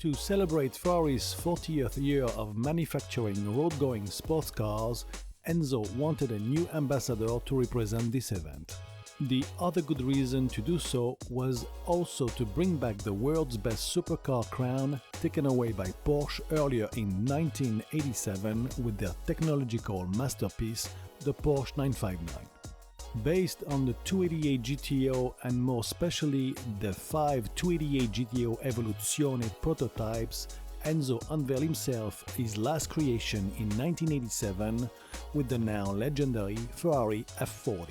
To celebrate Ferrari's 40th year of manufacturing road-going sports cars, Enzo wanted a new ambassador to represent this event. The other good reason to do so was also to bring back the world's best supercar crown taken away by Porsche earlier in 1987 with their technological masterpiece, the Porsche 959. Based on the 288 GTO and more specially the 5 288 GTO Evoluzione prototypes, Enzo unveiled himself his last creation in 1987 with the now legendary Ferrari F40.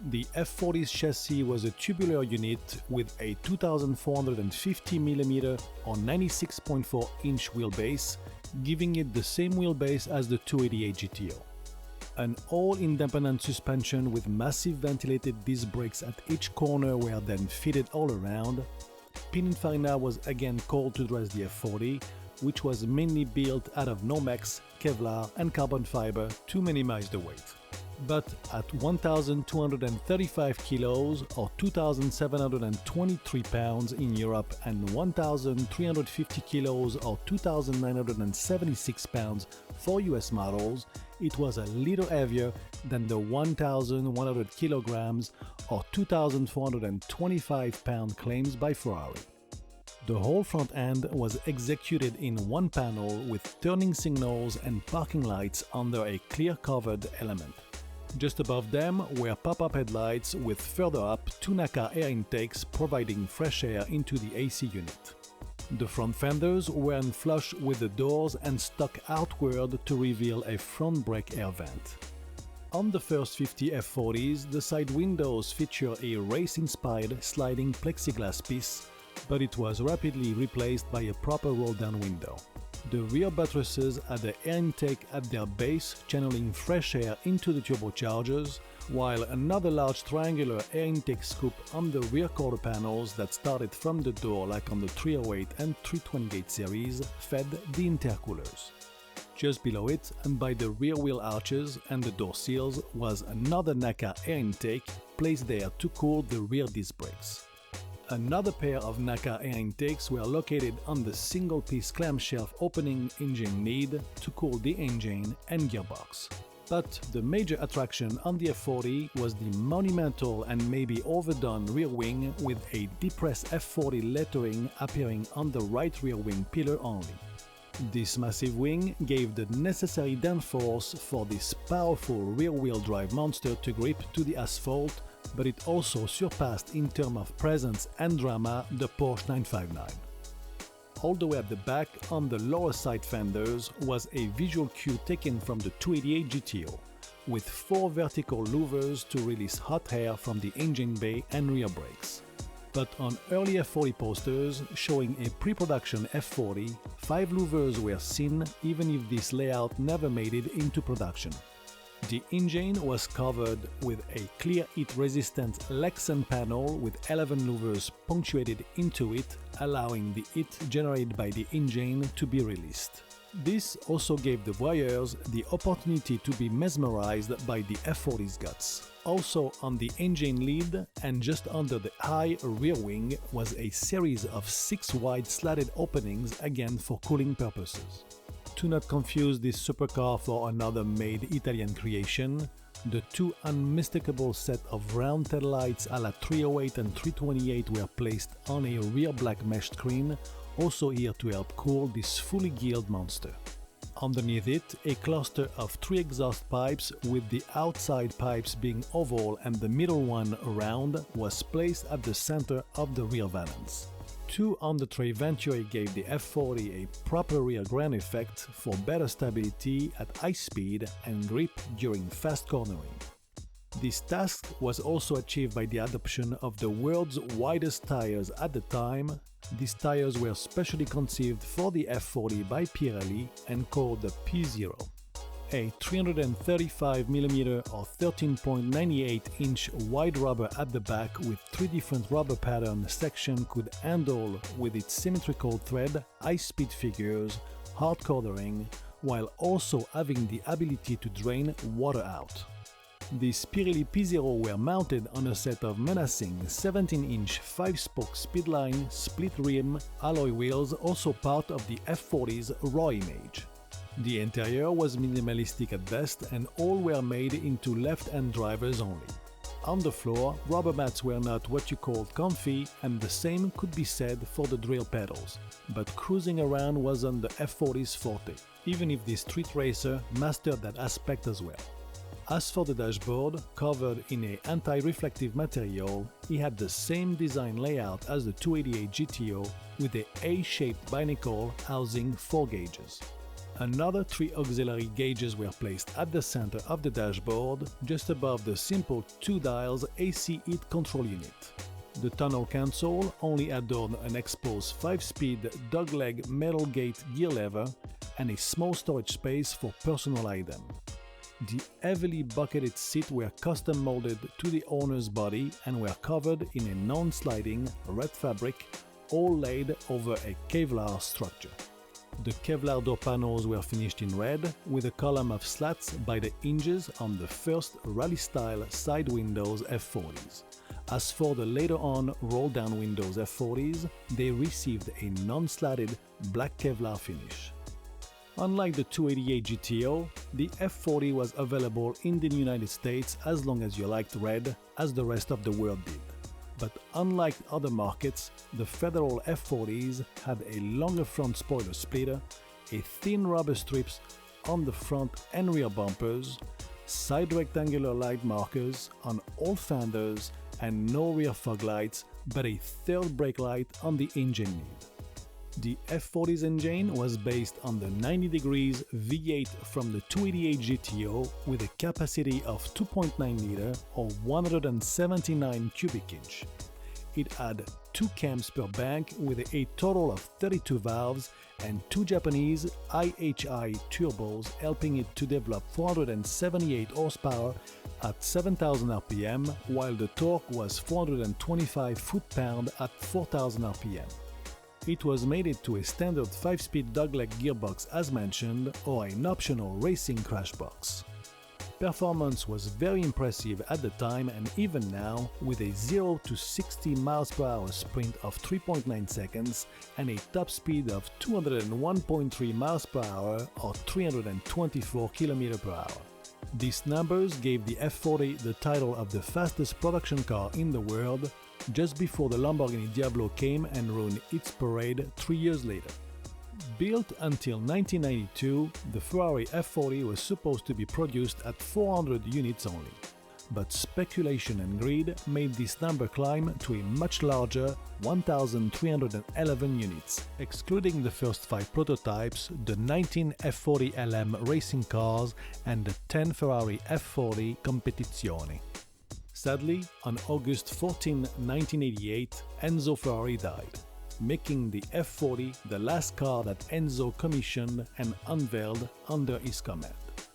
The F40's chassis was a tubular unit with a 2450mm or 96.4-inch wheelbase, giving it the same wheelbase as the 288 GTO. An all-independent suspension with massive ventilated disc brakes at each corner were then fitted all around. Pininfarina was again called to dress the F40, which was mainly built out of Nomex, Kevlar and carbon fiber to minimize the weight. But at 1,235 kilos or 2,723 pounds in Europe and 1,350 kilos or 2,976 pounds for US models, it was a little heavier than the 1,100 kilograms or 2,425 pound claims by Ferrari. The whole front end was executed in one panel with turning signals and parking lights under a clear-covered element. Just above them were pop-up headlights with further up 2 NACA air intakes providing fresh air into the AC unit. The front fenders weren't flush with the doors and stuck outward to reveal a front brake air vent. On the first 50 F40s, the side windows feature a race-inspired sliding plexiglass piece, but it was rapidly replaced by a proper roll-down window. The rear buttresses had the air intake at their base channeling fresh air into the turbochargers, while another large triangular air intake scoop on the rear quarter panels that started from the door like on the 308 and 328 series fed the intercoolers. Just below it, and by the rear wheel arches and the door seals, was another NACA air intake placed there to cool the rear disc brakes. Another pair of NACA air intakes were located on the single-piece clamshell opening engine lid to cool the engine and gearbox. But the major attraction on the F40 was the monumental and maybe overdone rear wing with a depressed F40 lettering appearing on the right rear wing pillar only. This massive wing gave the necessary downforce for this powerful rear-wheel drive monster to grip to the asphalt, but it also surpassed in terms of presence and drama the Porsche 959. All the way at the back, on the lower side fenders, was a visual cue taken from the 288 GTO, with 4 vertical louvers to release hot air from the engine bay and rear brakes. But on early F40 posters showing a pre-production F40, 5 louvers were seen even if this layout never made it into production. The engine was covered with a clear heat-resistant Lexan panel with 11 louvers punctuated into it, allowing the heat generated by the engine to be released. This also gave the voyeurs the opportunity to be mesmerized by the F40's guts. Also on the engine lid and just under the high rear wing was a series of 6 wide slatted openings, again for cooling purposes. Do not confuse this supercar for another made Italian creation. The 2 unmistakable set of round taillights a la 308 and 328 were placed on a rear black mesh screen, also here to help cool this fully geared monster. Underneath it, a cluster of 3 exhaust pipes with the outside pipes being oval and the middle one round was placed at the center of the rear valance. 2 on-the-tray venturi gave the F40 a proper rear ground effect for better stability at high speed and grip during fast cornering. This task was also achieved by the adoption of the world's widest tires at the time. These tires were specially conceived for the F40 by Pirelli and called the P0. A 335mm or 13.98-inch wide rubber at the back with 3 different rubber pattern sections could handle with its symmetrical thread, high-speed figures, hard cordering, while also having the ability to drain water out. These Pirelli P0 were mounted on a set of menacing 17-inch 5-spoke speedline split rim alloy wheels, also part of the F40's raw image. The interior was minimalistic at best, and all were made into left-hand drivers only. On the floor, rubber mats were not what you called comfy, and the same could be said for the drill pedals. But cruising around wasn't the F40's forte, even if this street racer mastered that aspect as well. As for the dashboard, covered in an anti-reflective material, it had the same design layout as the 288 GTO, with a A-shaped binnacle housing 4 gauges. Another 3 auxiliary gauges were placed at the center of the dashboard, just above the simple 2 dials AC heat control unit. The tunnel console only adorned an exposed 5-speed dogleg metal gate gear lever and a small storage space for personal items. The heavily bucketed seats were custom molded to the owner's body and were covered in a non-sliding red fabric, all laid over a Kevlar structure. The Kevlar door panels were finished in red, with a column of slats by the hinges on the first rally-style side windows F40s. As for the later on roll-down windows F40s, they received a non-slatted black Kevlar finish. Unlike the 288 GTO, the F40 was available in the United States as long as you liked red, as the rest of the world did. But unlike other markets, the Federal F40s had a longer front spoiler splitter, a thin rubber strips on the front and rear bumpers, side rectangular light markers on all fenders, and no rear fog lights, but a third brake light on the engine lid. The F40's engine was based on the 90 degrees V8 from the 288 GTO with a capacity of 2.9 liter or 179 cubic inch. It had 2 cams per bank with a total of 32 valves and 2 Japanese IHI turbos, helping it to develop 478 horsepower at 7,000 rpm, while the torque was 425 foot-pound at 4,000 rpm. It was mated to a standard 5-speed dogleg gearbox as mentioned, or an optional racing crash box. Performance was very impressive at the time and even now, with a 0 to 60 mph sprint of 3.9 seconds and a top speed of 201.3 mph or 324 km/h. These numbers gave the F40 the title of the fastest production car in the world, just before the Lamborghini Diablo came and ruined its parade 3 years later. Built until 1992, the Ferrari F40 was supposed to be produced at 400 units only. But speculation and greed made this number climb to a much larger 1,311 units, excluding the first 5 prototypes, the 19 F40 LM racing cars and the 10 Ferrari F40 Competizione. Sadly, on August 14, 1988, Enzo Ferrari died, making the F40 the last car that Enzo commissioned and unveiled under his command.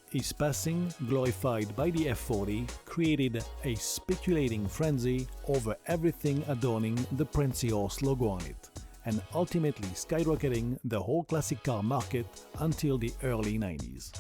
His passing, glorified by the F40, created a speculating frenzy over everything adorning the Prenzi Horse logo on it, and ultimately skyrocketing the whole classic car market until the early 90s.